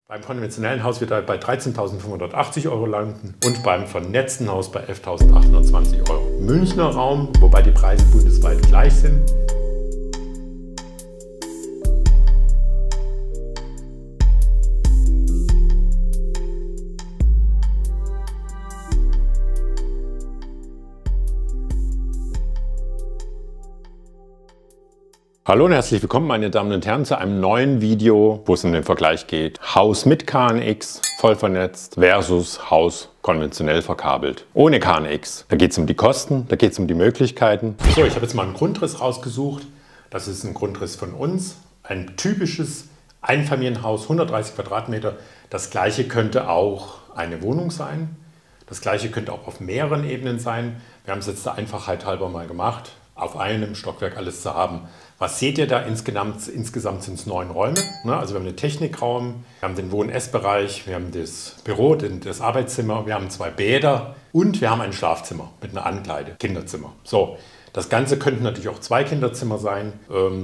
Beim konventionellen Haus wird er bei 13.580 € landen und beim vernetzten Haus bei 11.820 €. Münchner Raum, wobei die Preise bundesweit gleich sind. Hallo und herzlich willkommen, meine Damen und Herren, zu einem neuen Video, wo es um den Vergleich geht. Haus mit KNX, voll vernetzt, versus Haus konventionell verkabelt. Ohne KNX. Da geht es um die Kosten, da geht es um die Möglichkeiten. So, ich habe jetzt mal einen Grundriss rausgesucht. Das ist ein Grundriss von uns. Ein typisches Einfamilienhaus, 130 Quadratmeter. Das gleiche könnte auch eine Wohnung sein. Das gleiche könnte auch auf mehreren Ebenen sein. Wir haben es jetzt der Einfachheit halber mal gemacht, auf einem Stockwerk alles zu haben. Was seht ihr da? Insgesamt sind es 9 Räume. Also wir haben den Technikraum, wir haben den Wohn-Ess-Bereich, wir haben das Büro, das Arbeitszimmer, wir haben 2 Bäder und wir haben ein Schlafzimmer mit einer Ankleide, Kinderzimmer. So, das Ganze könnten natürlich auch 2 Kinderzimmer sein.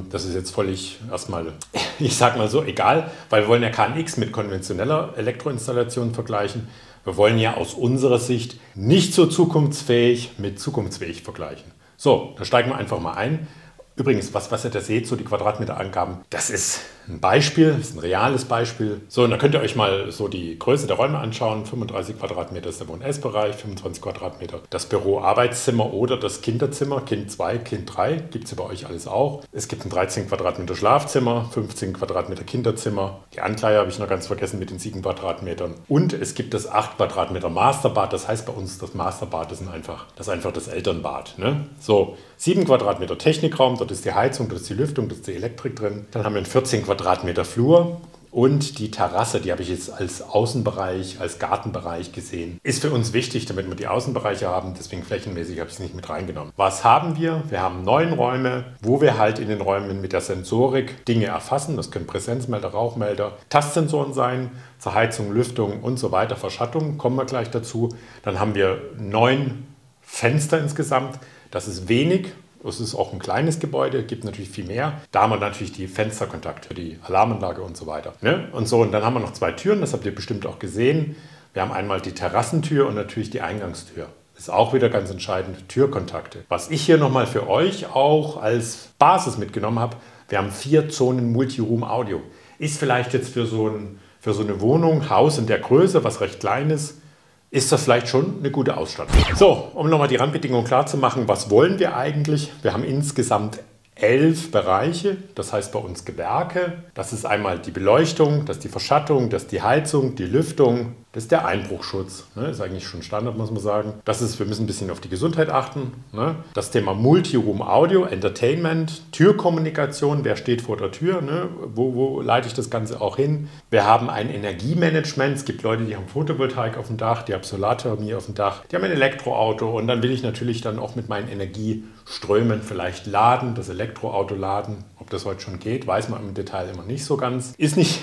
Das ist jetzt völlig erstmal, ich sag mal so, egal, weil wir wollen ja KNX mit konventioneller Elektroinstallation vergleichen. Wir wollen ja aus unserer Sicht nicht so zukunftsfähig mit zukunftsfähig vergleichen. So, dann steigen wir einfach mal ein. Übrigens, was ihr da seht, so die Quadratmeterangaben, das ist ein Beispiel, das ist ein reales Beispiel. So, und da könnt ihr euch mal so die Größe der Räume anschauen. 35 Quadratmeter ist der Wohn-Ess-Bereich, 25 Quadratmeter das Büro-Arbeitszimmer oder das Kinderzimmer, Kind 2, Kind 3, gibt es ja bei euch alles auch. Es gibt ein 13 Quadratmeter Schlafzimmer, 15 Quadratmeter Kinderzimmer. Die Ankleide habe ich noch ganz vergessen mit den 7 Quadratmetern. Und es gibt das 8 Quadratmeter Masterbad, das heißt bei uns das Masterbad ist einfach das Elternbad. Ne? So, 7 Quadratmeter Technikraum, dort ist die Heizung, dort ist die Lüftung, dort ist die Elektrik drin. Dann haben wir einen 14 Quadratmeter Flur und die Terrasse, die habe ich jetzt als Außenbereich, als Gartenbereich gesehen. Ist für uns wichtig, damit wir die Außenbereiche haben, deswegen flächenmäßig habe ich es nicht mit reingenommen. Was haben wir? Wir haben 9 Räume, wo wir halt in den Räumen mit der Sensorik Dinge erfassen. Das können Präsenzmelder, Rauchmelder, Tastsensoren sein, zur Heizung, Lüftung und so weiter, Verschattung, kommen wir gleich dazu. Dann haben wir 9 Fenster insgesamt. Das ist wenig, es ist auch ein kleines Gebäude, gibt natürlich viel mehr. Da haben wir natürlich die Fensterkontakte für die Alarmanlage und so weiter. Ne? Und dann haben wir noch 2 Türen, das habt ihr bestimmt auch gesehen. Wir haben einmal die Terrassentür und natürlich die Eingangstür. Ist auch wieder ganz entscheidend, Türkontakte. Was ich hier nochmal für euch auch als Basis mitgenommen habe, wir haben 4 Zonen Multiroom Audio. Ist vielleicht jetzt für so eine Wohnung, Haus in der Größe, was recht klein ist das vielleicht schon eine gute Ausstattung. So, um nochmal die Randbedingungen klar zu machen, was wollen wir eigentlich? Wir haben insgesamt 11 Bereiche, das heißt bei uns Gewerke. Das ist einmal die Beleuchtung, das ist die Verschattung, das ist die Heizung, die Lüftung, das ist der Einbruchschutz. Ne? Ist eigentlich schon Standard, muss man sagen. Wir müssen ein bisschen auf die Gesundheit achten. Ne? Das Thema Multiroom Audio, Entertainment, Türkommunikation, wer steht vor der Tür, ne? Wo leite ich das Ganze auch hin? Wir haben ein Energiemanagement. Es gibt Leute, die haben Photovoltaik auf dem Dach, die haben Solarthermie auf dem Dach, die haben ein Elektroauto und dann will ich natürlich dann auch mit meinen Energieströmen vielleicht laden, das Elektroauto laden. Ob das heute schon geht, weiß man im Detail immer nicht so ganz. Ist nicht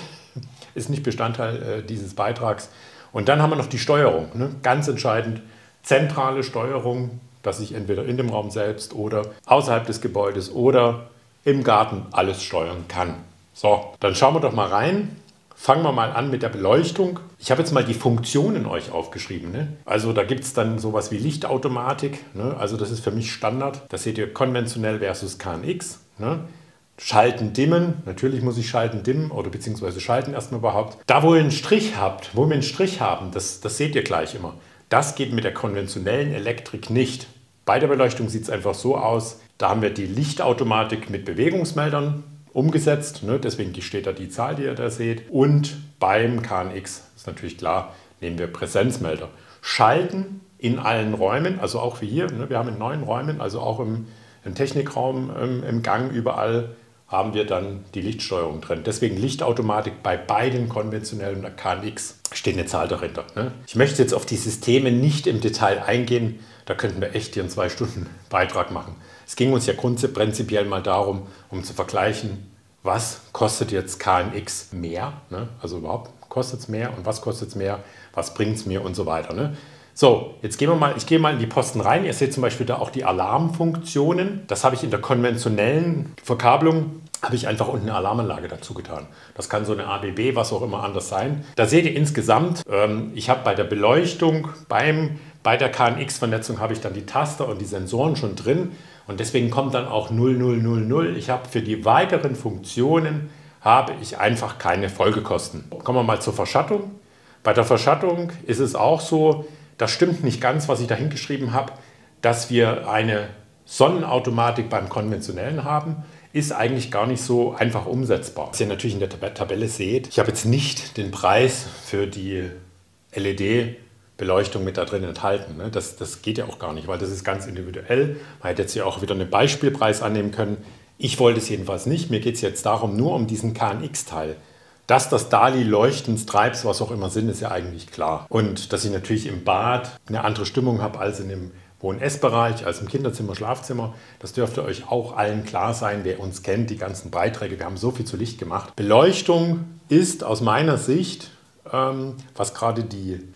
Bestandteil dieses Beitrags. Und dann haben wir noch die Steuerung. Ne? Ganz entscheidend, zentrale Steuerung, dass ich entweder in dem Raum selbst oder außerhalb des Gebäudes oder im Garten alles steuern kann. So, dann schauen wir doch mal rein. Fangen wir mal an mit der Beleuchtung. Ich habe jetzt mal die Funktionen euch aufgeschrieben. Ne? Also da gibt es dann sowas wie Lichtautomatik. Ne? Also das ist für mich Standard. Das seht ihr konventionell versus KNX. Ne? Schalten, dimmen. Natürlich muss ich schalten, dimmen oder beziehungsweise schalten erstmal überhaupt. Da, wo wir einen Strich haben, das seht ihr gleich immer. Das geht mit der konventionellen Elektrik nicht. Bei der Beleuchtung sieht es einfach so aus. Da haben wir die Lichtautomatik mit Bewegungsmeldern umgesetzt. Ne? Deswegen steht da die Zahl, die ihr da seht. Und beim KNX, ist natürlich klar, nehmen wir Präsenzmelder. Schalten in allen Räumen, also auch wie hier. Ne? Wir haben in 9 Räumen, also auch im Technikraum, im Gang, überall haben wir dann die Lichtsteuerung drin. Deswegen Lichtautomatik bei beiden konventionellen und KNX steht eine Zahl dahinter. Ne? Ich möchte jetzt auf die Systeme nicht im Detail eingehen. Da könnten wir echt hier einen 2-Stunden-Beitrag machen. Es ging uns ja prinzipiell mal darum, um zu vergleichen, was kostet jetzt KNX mehr? Ne? Also überhaupt kostet es mehr und was kostet es mehr? Was bringt es mir und so weiter. Ne? So, jetzt gehen wir mal, ich gehe mal in die Posten rein. Ihr seht zum Beispiel da auch die Alarmfunktionen. Das habe ich in der konventionellen Verkabelung, habe ich einfach unten eine Alarmanlage dazu getan. Das kann so eine ABB, was auch immer anders sein. Da seht ihr insgesamt, ich habe bei der Beleuchtung, bei der KNX-Vernetzung habe ich dann die Taster und die Sensoren schon drin. Und deswegen kommt dann auch 0000. Ich habe für die weiteren Funktionen habe ich einfach keine Folgekosten. Kommen wir mal zur Verschattung. Bei der Verschattung ist es auch so, das stimmt nicht ganz, was ich da hingeschrieben habe, dass wir eine Sonnenautomatik beim konventionellen haben, ist eigentlich gar nicht so einfach umsetzbar. Was ihr natürlich in der Tabelle seht, ich habe jetzt nicht den Preis für die LED-Beleuchtung mit da drin enthalten. Das geht ja auch gar nicht, weil das ist ganz individuell. Man hätte jetzt ja auch wieder einen Beispielpreis annehmen können. Ich wollte es jedenfalls nicht. Mir geht es jetzt darum, nur um diesen KNX-Teil. Dass das DALI, Leuchtens, Treibs, was auch immer sind, ist ja eigentlich klar. Und dass ich natürlich im Bad eine andere Stimmung habe als in dem Wohn-Ess-Bereich, als im Kinderzimmer, Schlafzimmer. Das dürfte euch auch allen klar sein, wer uns kennt, die ganzen Beiträge. Wir haben so viel zu Licht gemacht. Beleuchtung ist aus meiner Sicht, was gerade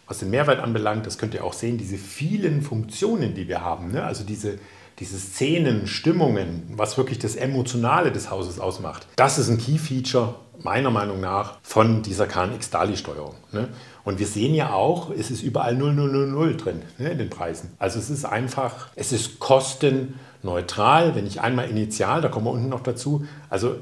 was den Mehrwert anbelangt, das könnt ihr auch sehen, diese vielen Funktionen, die wir haben. Ne? Also diese Szenen, Stimmungen, was wirklich das Emotionale des Hauses ausmacht. Das ist ein Key-Feature, meiner Meinung nach, von dieser KNX-DALI-Steuerung. Ne? Und wir sehen ja auch, es ist überall 0000 drin, ne, in den Preisen. Also es ist einfach, es ist kostenneutral. Wenn ich einmal initial, da kommen wir unten noch dazu, also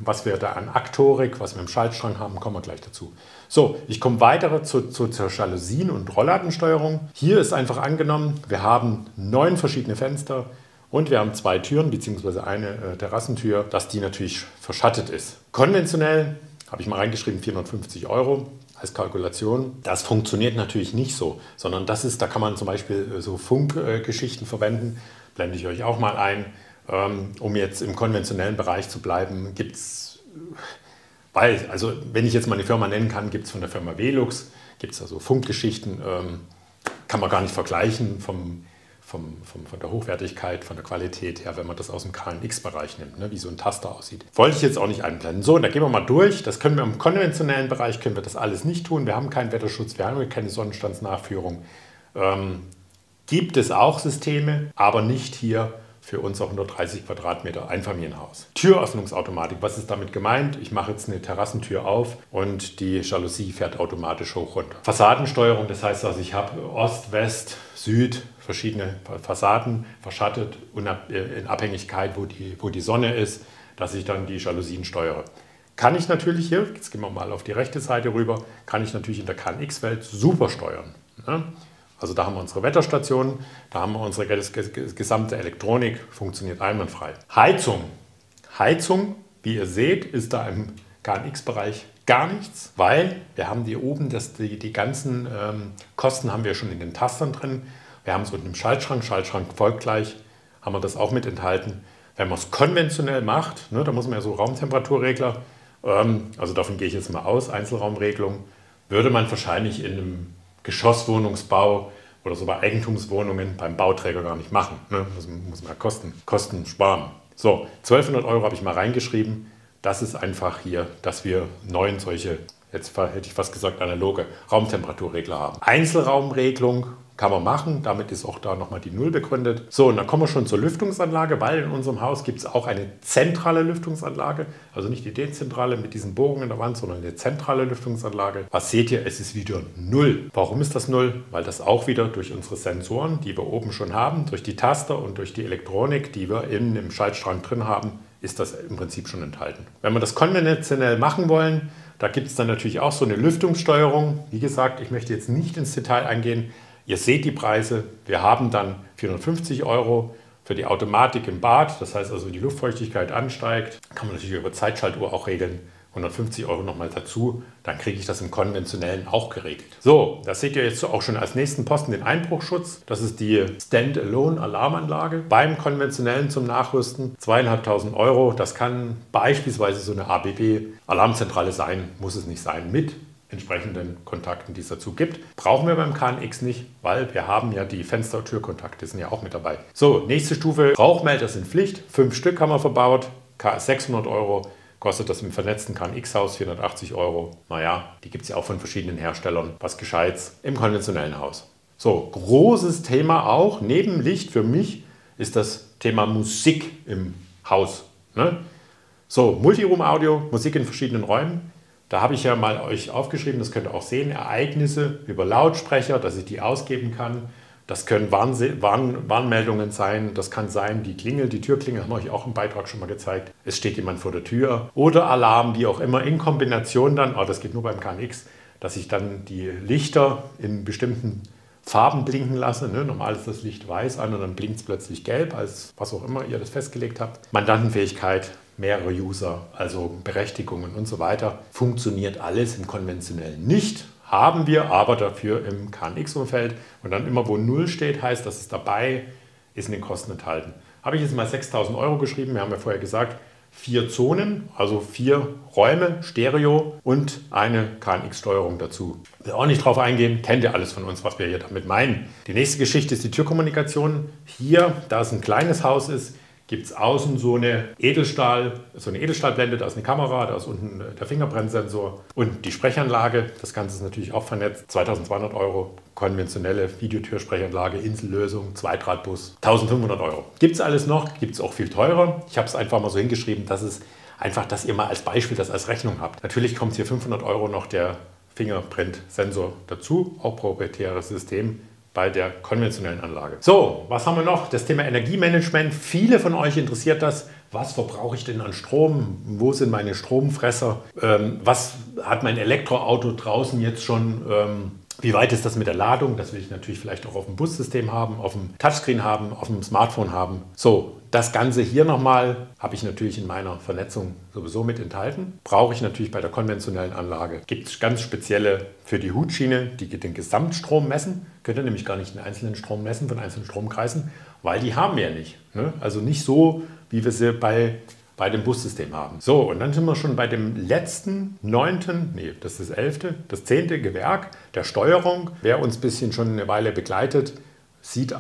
was wir da an Aktorik, was wir im Schaltstrang haben, kommen wir gleich dazu. So, ich komme weiter zur Jalousien- und Rollladensteuerung. Hier ist einfach angenommen, wir haben 9 verschiedene Fenster und wir haben 2 Türen bzw. eine Terrassentür, dass die natürlich verschattet ist. Konventionell habe ich mal reingeschrieben 450 € als Kalkulation. Das funktioniert natürlich nicht so, sondern da kann man zum Beispiel so Funkgeschichten verwenden, blende ich euch auch mal ein. Um jetzt im konventionellen Bereich zu bleiben, gibt es, also wenn ich jetzt mal eine Firma nennen kann, gibt es von der Firma Velux, gibt es also Funkgeschichten, kann man gar nicht vergleichen von der Hochwertigkeit, von der Qualität her, wenn man das aus dem KNX-Bereich nimmt, ne, wie so ein Taster aussieht. Wollte ich jetzt auch nicht einblenden. So, und da gehen wir mal durch. Das können wir im konventionellen Bereich, können wir das alles nicht tun. Wir haben keinen Wetterschutz, wir haben keine Sonnenstandsnachführung. Gibt es auch Systeme, aber nicht hier für unser 130 Quadratmeter Einfamilienhaus. Türöffnungsautomatik, was ist damit gemeint? Ich mache jetzt eine Terrassentür auf und die Jalousie fährt automatisch hoch runter. Fassadensteuerung, das heißt also, ich habe Ost, West, Süd, verschiedene Fassaden verschattet in Abhängigkeit, wo die Sonne ist, dass ich dann die Jalousien steuere. Kann ich natürlich hier, jetzt gehen wir mal auf die rechte Seite rüber, kann ich natürlich in der KNX-Welt super steuern. Ne? Also da haben wir unsere Wetterstation, da haben wir unsere gesamte Elektronik, funktioniert einwandfrei. Heizung, wie ihr seht, ist da im KNX-Bereich gar nichts, weil wir haben hier oben, die ganzen Kosten haben wir schon in den Tastern drin. Wir haben es unten im Schaltschrank folgt gleich, haben wir das auch mit enthalten. Wenn man es konventionell macht, ne, da muss man ja so Raumtemperaturregler, also davon gehe ich jetzt mal aus, Einzelraumregelung, würde man wahrscheinlich in einem Geschosswohnungsbau oder so bei Eigentumswohnungen beim Bauträger gar nicht machen. Ne? Das muss man Kosten sparen. So, 1200 € habe ich mal reingeschrieben. Das ist einfach hier, dass wir 9 solche, jetzt hätte ich fast gesagt, analoge Raumtemperaturregler haben. Einzelraumregelung kann man machen, damit ist auch da nochmal die 0 begründet. So, und dann kommen wir schon zur Lüftungsanlage, weil in unserem Haus gibt es auch eine zentrale Lüftungsanlage, also nicht die dezentrale mit diesen Bohrungen in der Wand, sondern eine zentrale Lüftungsanlage. Was seht ihr? Es ist wieder 0. Warum ist das 0? Weil das auch wieder durch unsere Sensoren, die wir oben schon haben, durch die Taster und durch die Elektronik, die wir im Schaltstrang drin haben, ist das im Prinzip schon enthalten. Wenn wir das konventionell machen wollen, da gibt es dann natürlich auch so eine Lüftungssteuerung. Wie gesagt, ich möchte jetzt nicht ins Detail eingehen. Ihr seht die Preise, wir haben dann 450 € für die Automatik im Bad, das heißt also, wenn die Luftfeuchtigkeit ansteigt, kann man natürlich über Zeitschaltuhr auch regeln, 150 € nochmal dazu, dann kriege ich das im konventionellen auch geregelt. So, das seht ihr jetzt auch schon als nächsten Posten, den Einbruchschutz. Das ist die Standalone-Alarmanlage beim konventionellen zum Nachrüsten, 2.500 €. Das kann beispielsweise so eine ABB-Alarmzentrale sein, muss es nicht sein, mit entsprechenden Kontakten, die es dazu gibt. Brauchen wir beim KNX nicht, weil wir haben ja die Fenster- und Türkontakte, sind ja auch mit dabei. So, nächste Stufe, Rauchmelder sind Pflicht. 5 Stück haben wir verbaut, 600 €. Kostet das im vernetzten KNX-Haus 480 €. Naja, die gibt es ja auch von verschiedenen Herstellern. Was Gescheites im konventionellen Haus. So, großes Thema auch, neben Licht für mich, ist das Thema Musik im Haus. Ne? So, Multiroom-Audio, Musik in verschiedenen Räumen. Da habe ich ja mal euch aufgeschrieben, das könnt ihr auch sehen, Ereignisse über Lautsprecher, dass ich die ausgeben kann. Das können Warnmeldungen sein, das kann sein, die Klingel, die Türklingel, haben wir euch auch im Beitrag schon mal gezeigt. Es steht jemand vor der Tür oder Alarm, wie auch immer, in Kombination dann, oh, das geht nur beim KNX, dass ich dann die Lichter in bestimmten Farben blinken lasse. Ne? Normal ist das Licht weiß an und dann blinkt es plötzlich gelb, als was auch immer ihr das festgelegt habt. Mandantenfähigkeit, mehrere User, also Berechtigungen und so weiter. Funktioniert alles im konventionellen nicht. Haben wir aber dafür im KNX-Umfeld. Und dann immer, wo 0 steht, heißt, dass es dabei ist in den Kosten enthalten. Habe ich jetzt mal 6.000 Euro geschrieben. Wir haben ja vorher gesagt, 4 Zonen, also 4 Räume, Stereo und eine KNX-Steuerung dazu. Will auch nicht drauf eingehen, kennt ihr alles von uns, was wir hier damit meinen. Die nächste Geschichte ist die Türkommunikation. Hier, da es ein kleines Haus ist, gibt es außen so eine Edelstahlblende, da ist eine Kamera, da ist unten der Fingerprintsensor und die Sprechanlage. Das Ganze ist natürlich auch vernetzt. 2.200 Euro, konventionelle Videotürsprechanlage, Insellösung, Zweidrahtbus, 1.500 Euro. Gibt es alles noch, gibt es auch viel teurer. Ich habe es einfach mal so hingeschrieben, dass ihr mal als Beispiel das als Rechnung habt. Natürlich kommt hier 500 Euro noch der Fingerprint-Sensor dazu, auch proprietäres System bei der konventionellen Anlage. So, was haben wir noch? Das Thema Energiemanagement. Viele von euch interessiert das. Was verbrauche ich denn an Strom? Wo sind meine Stromfresser? Was hat mein Elektroauto draußen jetzt schon? Wie weit ist das mit der Ladung? Das will ich natürlich vielleicht auch auf dem Bussystem haben, auf dem Touchscreen haben, auf dem Smartphone haben. So, das Ganze hier nochmal habe ich natürlich in meiner Vernetzung sowieso mit enthalten. Brauche ich natürlich bei der konventionellen Anlage. Gibt es ganz spezielle für die Hutschiene, die den Gesamtstrom messen. Könnt ihr nämlich gar nicht den einzelnen Strom messen von einzelnen Stromkreisen, weil die haben wir nicht. Ne? Also nicht so, wie wir sie bei dem Bussystem haben. So, und dann sind wir schon bei dem letzten, 9., nee, das ist das 11., das 10. Gewerk der Steuerung. Wer uns ein bisschen schon eine Weile begleitet,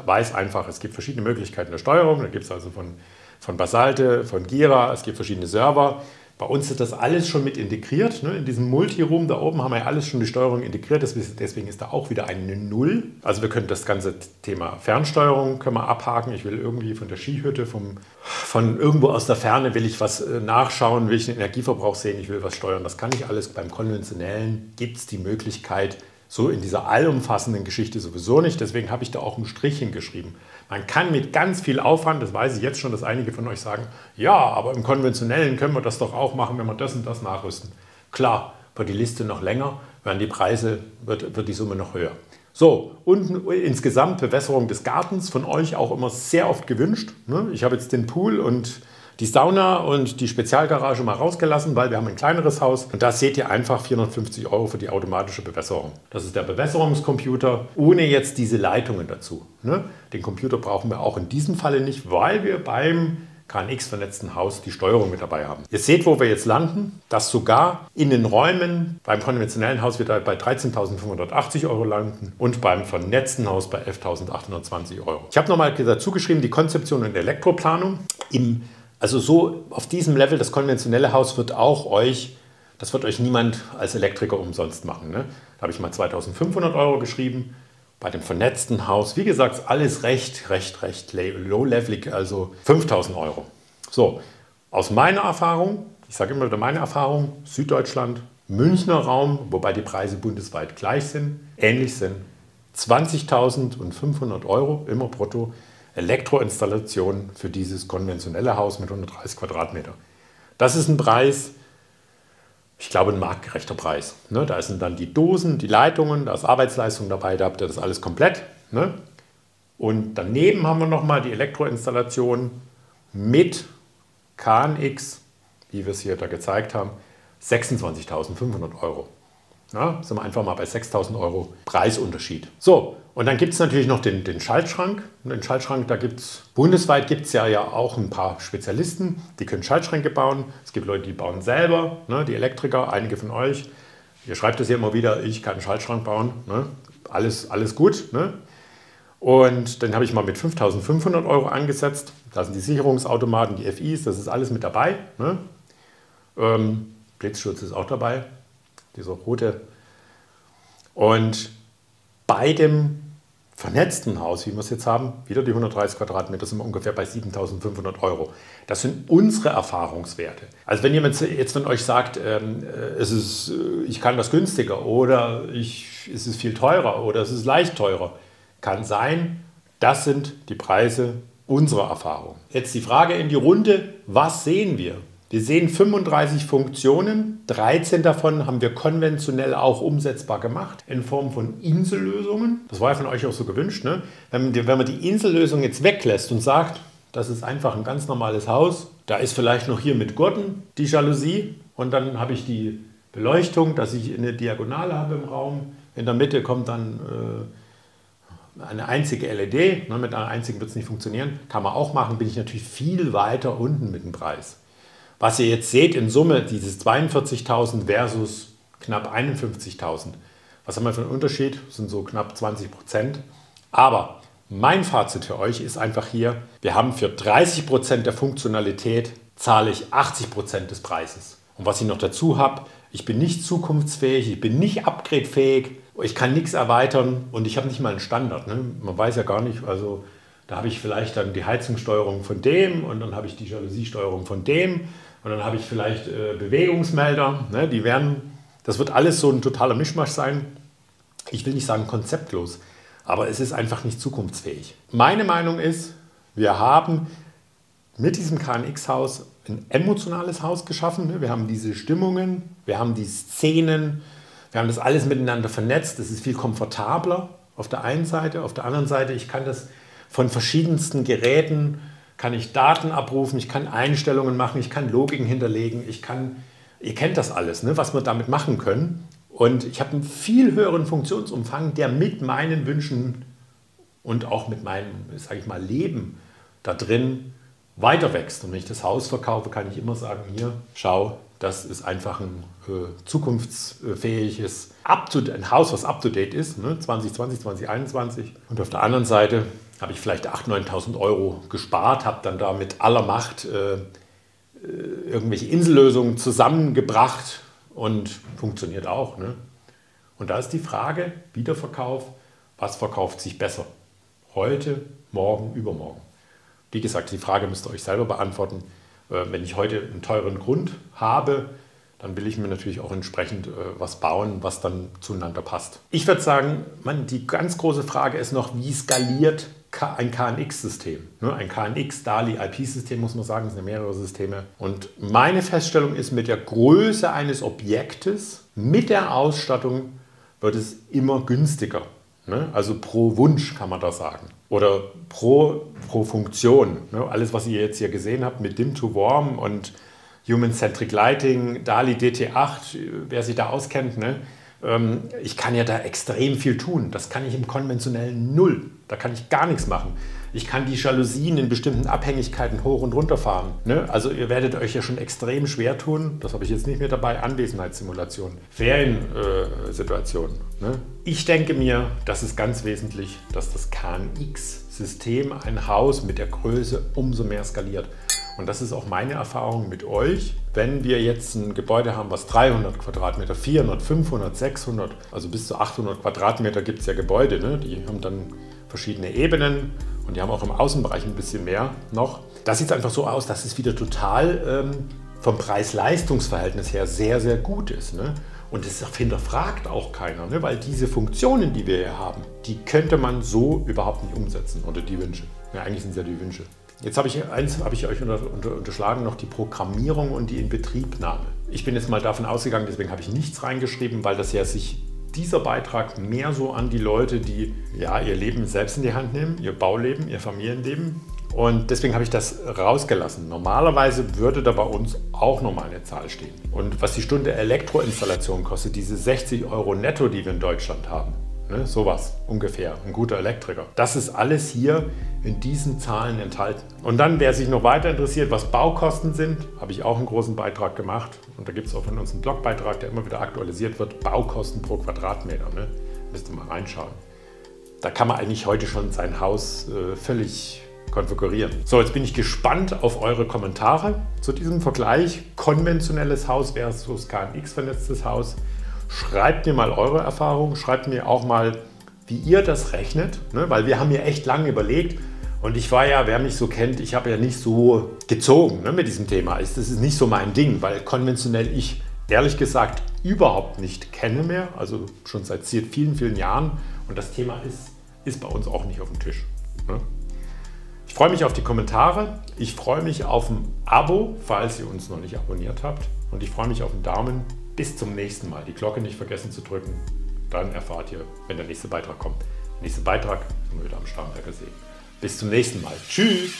weiß einfach, es gibt verschiedene Möglichkeiten der Steuerung. Da gibt es also von Basalte, von Gira, es gibt verschiedene Server. Bei uns ist das alles schon mit integriert. Ne? In diesem Multiroom da oben haben wir ja alles schon die Steuerung integriert. Deswegen ist da auch wieder eine 0. Also wir können das ganze Thema Fernsteuerung können wir abhaken. Ich will irgendwie von der Skihütte, von irgendwo aus der Ferne will ich was nachschauen, will ich den Energieverbrauch sehen, ich will was steuern. Das kann ich alles. Beim konventionellen gibt es die Möglichkeit, so in dieser allumfassenden Geschichte sowieso nicht. Deswegen habe ich da auch einen Strich hingeschrieben. Man kann mit ganz viel Aufwand, das weiß ich jetzt schon, dass einige von euch sagen, ja, aber im Konventionellen können wir das doch auch machen, wenn wir das und das nachrüsten. Klar, wird die Liste noch länger, werden die Preise, wird die Summe noch höher. So, und insgesamt Bewässerung des Gartens von euch auch immer sehr oft gewünscht. Ich habe jetzt den Pool und die Sauna und die Spezialgarage mal rausgelassen, weil wir haben ein kleineres Haus. Und da seht ihr einfach 450 Euro für die automatische Bewässerung. Das ist der Bewässerungscomputer, ohne jetzt diese Leitungen dazu. Den Computer brauchen wir auch in diesem Falle nicht, weil wir beim KNX-vernetzten Haus die Steuerung mit dabei haben. Ihr seht, wo wir jetzt landen, dass sogar in den Räumen beim konventionellen Haus wir da bei 13.580 Euro landen und beim vernetzten Haus bei 11.820 Euro. Ich habe nochmal dazu geschrieben, die Konzeption und Elektroplanung also so auf diesem Level, das konventionelle Haus das wird euch niemand als Elektriker umsonst machen. Ne? Da habe ich mal 2.500 Euro geschrieben. Bei dem vernetzten Haus, wie gesagt, alles recht low-levelig, also 5.000 Euro. So, aus meiner Erfahrung, ich sage immer wieder meine Erfahrung, Süddeutschland, Münchner Raum, wobei die Preise bundesweit gleich sind, ähnlich sind, 20.500 Euro immer brutto. Elektroinstallation für dieses konventionelle Haus mit 130 Quadratmeter. Das ist ein Preis, ich glaube ein marktgerechter Preis. Da sind dann die Dosen, die Leitungen, da ist Arbeitsleistung dabei, da habt ihr das alles komplett. Und daneben haben wir nochmal die Elektroinstallation mit KNX, wie wir es hier da gezeigt haben, 26.500 Euro. Sind wir einfach mal bei 6.000 Euro Preisunterschied. So, und dann gibt es natürlich noch den Schaltschrank. Und den Schaltschrank, bundesweit gibt es ja auch ein paar Spezialisten, die können Schaltschränke bauen. Es gibt Leute, die bauen selber, die Elektriker, einige von euch. Ihr schreibt es ja immer wieder, ich kann einen Schaltschrank bauen. Alles gut. Und dann habe ich mal mit 5.500 Euro angesetzt. Da sind die Sicherungsautomaten, die FIs, das ist alles mit dabei. Blitzschutz ist auch dabei. Dieser rote. Und bei dem vernetzten Haus, wie wir es jetzt haben, wieder die 130 Quadratmeter, sind wir ungefähr bei 7.500 €. Das sind unsere Erfahrungswerte. Also wenn jemand jetzt von euch sagt, ich kann das günstiger oder es ist viel teurer oder es ist leicht teurer, kann sein, das sind die Preise unserer Erfahrung. Jetzt die Frage in die Runde, was sehen wir? Wir sehen 35 Funktionen, 13 davon haben wir konventionell auch umsetzbar gemacht in Form von Insellösungen. Das war ja von euch auch so gewünscht, ne? Wenn man die Insellösung jetzt weglässt und sagt, das ist einfach ein ganz normales Haus, da ist vielleicht noch hier mit Gurten die Jalousie und dann habe ich die Beleuchtung, dass ich eine Diagonale habe im Raum. In der Mitte kommt dann eine einzige LED, ne? Mit einer einzigen wird es nicht funktionieren, kann man auch machen, bin ich natürlich viel weiter unten mit dem Preis. Was ihr jetzt seht in Summe, dieses 42.000 versus knapp 51.000. Was haben wir für einen Unterschied? Das sind so knapp 20%. Aber mein Fazit für euch ist einfach hier, wir haben für 30% der Funktionalität zahle ich 80% des Preises. Und was ich noch dazu habe, ich bin nicht zukunftsfähig, ich bin nicht upgradefähig, ich kann nichts erweitern und ich habe nicht mal einen Standard. Ne? Man weiß ja gar nicht, also da habe ich vielleicht dann die Heizungssteuerung von dem und dann habe ich die Jalousiesteuerung von dem. Und dann habe ich vielleicht Bewegungsmelder, ne, das wird alles so ein totaler Mischmasch sein. Ich will nicht sagen konzeptlos, aber es ist einfach nicht zukunftsfähig. Meine Meinung ist, wir haben mit diesem KNX-Haus ein emotionales Haus geschaffen. Wir haben diese Stimmungen, wir haben die Szenen, wir haben das alles miteinander vernetzt. Das ist viel komfortabler auf der einen Seite. Auf der anderen Seite, ich kann das von verschiedensten Geräten, kann ich Daten abrufen, ich kann Einstellungen machen, ich kann Logiken hinterlegen, ihr kennt das alles, ne, was wir damit machen können. Und ich habe einen viel höheren Funktionsumfang, der mit meinen Wünschen und auch mit meinem, sage ich mal, Leben da drin weiter wächst. Und wenn ich das Haus verkaufe, kann ich immer sagen, hier, schau, das ist einfach ein zukunftsfähiges ein Haus, was up-to-date ist, ne, 2020, 2021. Und auf der anderen Seite habe ich vielleicht 8.000, 9.000 € gespart, habe dann da mit aller Macht irgendwelche Insellösungen zusammengebracht und funktioniert auch. Ne? Und da ist die Frage, Wiederverkauf, was verkauft sich besser? Heute, morgen, übermorgen? Wie gesagt, die Frage müsst ihr euch selber beantworten. Wenn ich heute einen teuren Grund habe, dann will ich mir natürlich auch entsprechend was bauen, was dann zueinander passt. Ich würde sagen, die ganz große Frage ist noch, wie skaliert ein KNX-System? Ein KNX-DALI-IP-System, muss man sagen, es sind mehrere Systeme. Und meine Feststellung ist, mit der Größe eines Objektes, mit der Ausstattung, wird es immer günstiger. Also pro Wunsch kann man da sagen. Oder pro Funktion. Alles, was ihr jetzt hier gesehen habt mit Dim-to-Warm und Human-Centric Lighting, DALI DT8, wer sich da auskennt, ne? Ich kann ja da extrem viel tun. Das kann ich im konventionellen null. Da kann ich gar nichts machen. Ich kann die Jalousien in bestimmten Abhängigkeiten hoch und runter fahren. Ne? Also ihr werdet euch ja schon extrem schwer tun, das habe ich jetzt nicht mehr dabei, Anwesenheitssimulation, Feriensituationen. Ne? Ich denke mir, das ist ganz wesentlich, dass das KNX-System ein Haus mit der Größe umso mehr skaliert. Und das ist auch meine Erfahrung mit euch. Wenn wir jetzt ein Gebäude haben, was 300 Quadratmeter, 400, 500, 600, also bis zu 800 Quadratmeter gibt es ja Gebäude, ne? Die haben dann verschiedene Ebenen und die haben auch im Außenbereich ein bisschen mehr noch. Das sieht einfach so aus, dass es wieder total vom Preis-Leistungs-Verhältnis her sehr, sehr gut ist. Ne? Und das hinterfragt auch keiner, ne? Weil diese Funktionen, die wir hier haben, die könnte man so überhaupt nicht umsetzen oder die Wünsche. Ja, eigentlich sind es ja die Wünsche. Jetzt habe ich euch unterschlagen, noch die Programmierung und die Inbetriebnahme. Ich bin jetzt mal davon ausgegangen, deswegen habe ich nichts reingeschrieben, weil das ja sich dieser Beitrag mehr so an die Leute, die ja ihr Leben selbst in die Hand nehmen, ihr Bauleben, ihr Familienleben. Und deswegen habe ich das rausgelassen. Normalerweise würde da bei uns auch nochmal eine Zahl stehen. Und was die Stunde Elektroinstallation kostet, diese 60 € netto, die wir in Deutschland haben, ne, sowas ungefähr, ein guter Elektriker. Das ist alles hier in diesen Zahlen enthalten. Und dann, wer sich noch weiter interessiert, was Baukosten sind, habe ich auch einen großen Beitrag gemacht. Und da gibt es auch von uns einen Blogbeitrag, der immer wieder aktualisiert wird. Baukosten pro Quadratmeter. Ne? Müsst ihr mal reinschauen. Da kann man eigentlich heute schon sein Haus völlig konfigurieren. So, jetzt bin ich gespannt auf eure Kommentare zu diesem Vergleich. Konventionelles Haus versus KNX-vernetztes Haus. Schreibt mir mal eure Erfahrungen. Schreibt mir auch mal, wie ihr das rechnet, ne? Weil wir haben ja echt lange überlegt und ich war ja, wer mich so kennt, ich habe ja nicht so gezogen, ne, mit diesem Thema. Das ist nicht so mein Ding, weil konventionell ich ehrlich gesagt überhaupt nicht kenne mehr, also schon seit vielen, vielen Jahren und das Thema ist bei uns auch nicht auf dem Tisch. Ne? Ich freue mich auf die Kommentare, ich freue mich auf ein Abo, falls ihr uns noch nicht abonniert habt und ich freue mich auf einen Daumen. Bis zum nächsten Mal. Die Glocke nicht vergessen zu drücken, dann erfahrt ihr, wenn der nächste Beitrag kommt. Der nächste Beitrag sind wir wieder am Starnberger See. Bis zum nächsten Mal. Tschüss!